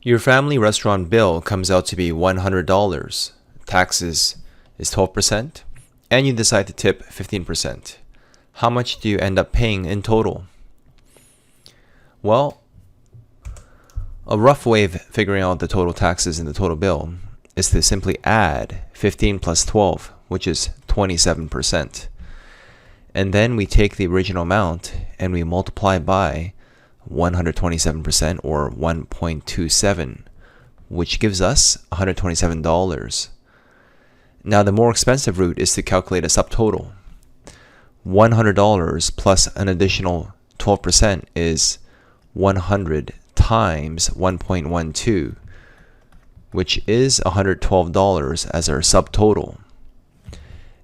Your family restaurant bill comes out to be $100. Taxes is 12%, and you decide to tip 15%. How much do you end up paying in total? Well, a rough way of figuring out the total taxes in the total bill is to simply add 15 plus 12, which is 27%. And then we take the original amount and we multiply by 127% or 1.27, which gives us $127. Now the more expensive route is to calculate a subtotal. $100 plus an additional 12% is 100 times 1.12, which is $112 as our subtotal.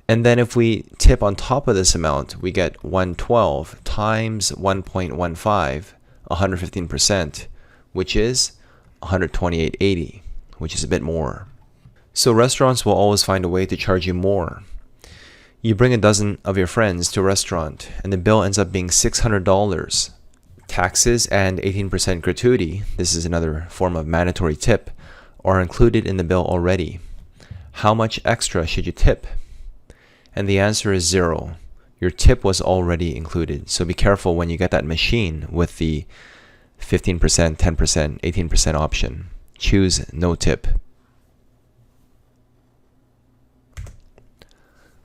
And then if we tip on top of this amount, we get 112 times 1.15, 115%, which is $128.80, which is a bit more. So restaurants will always find a way to charge you more. You bring a dozen of your friends to a restaurant and the bill ends up being $600. Taxes and 18% gratuity, this is another form of mandatory tip, are included in the bill already. How much extra should you tip? And the answer is 0. Your tip was already included. So be careful when you get that machine with the 15%, 10%, 18% option. Choose no tip.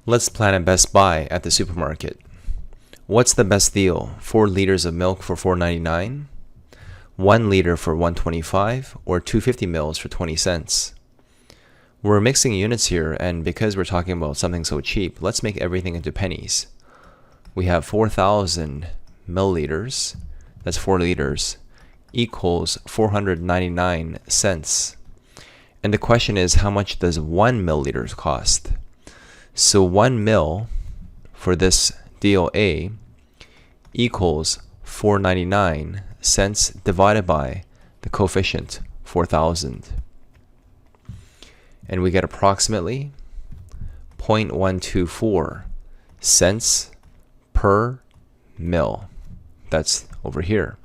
Let's plan a Best Buy at the supermarket. What's the best deal? 4 liters of milk for $4.99, 1 liter for $1.25, or 250 mils for 20 cents. We're mixing units here, and because we're talking about something so cheap, let's make everything into pennies. We have 4,000 milliliters, that's 4 liters, equals 499 cents. And the question is, how much does 1 milliliter cost? So 1 mil for this deal A equals 499 cents divided by the coefficient 4,000. And we get approximately 0.124 cents per mil. That's over here.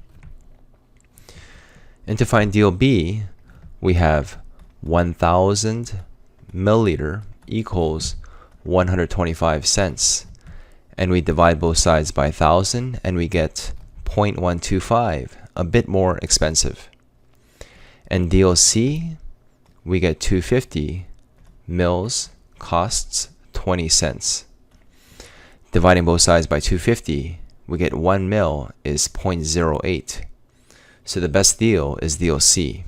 And to find deal B, we have 1,000 milliliter equals 125 cents. And we divide both sides by 1,000 and we get 0.125, a bit more expensive. And deal C, we get 250 mils costs 20 cents. Dividing both sides by 250, we get 1 mil is 0.08. So the best deal is deal C.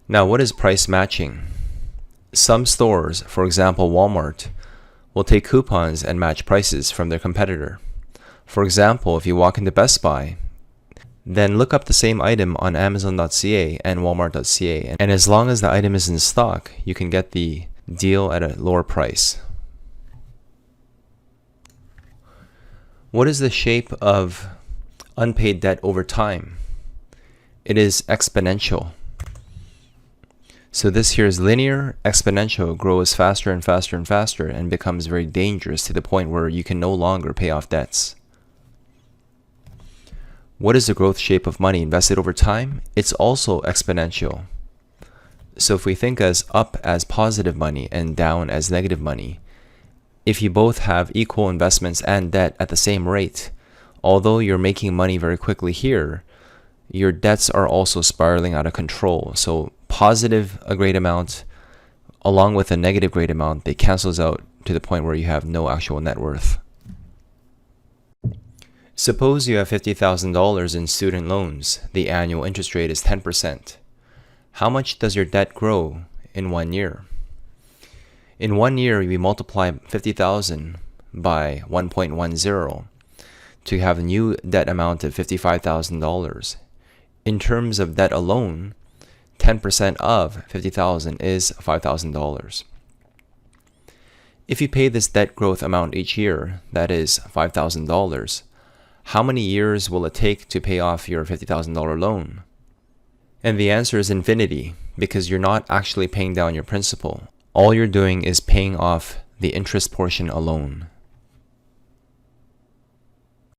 Now, what is price matching? Some stores, for example Walmart, will take coupons and match prices from their competitor. For example, if you walk into Best Buy, then look up the same item on Amazon.ca and Walmart.ca, and as long as the item is in stock, you can get the deal at a lower price. What is the shape of unpaid debt over time? It is exponential. So this here is linear. Exponential grows faster and faster and faster and becomes very dangerous to the point where you can no longer pay off debts. What is the growth shape of money invested over time? It's also exponential. So if we think as up as positive money and down as negative money, if you both have equal investments and debt at the same rate, although you're making money very quickly here, your debts are also spiraling out of control. So positive a great amount along with a negative great amount, they cancels out to the point where you have no actual net worth. Suppose you have $50,000 in student loans. The annual interest rate is 10%. How much does your debt grow in 1 year? In 1 year, we multiply 50,000 by 1.10 to have a new debt amount of $55,000. In terms of debt alone, 10% of 50,000 is $5,000. If you pay this debt growth amount each year, that is $5,000, how many years will it take to pay off your $50,000 loan? And the answer is infinity, because you're not actually paying down your principal. All you're doing is paying off the interest portion alone.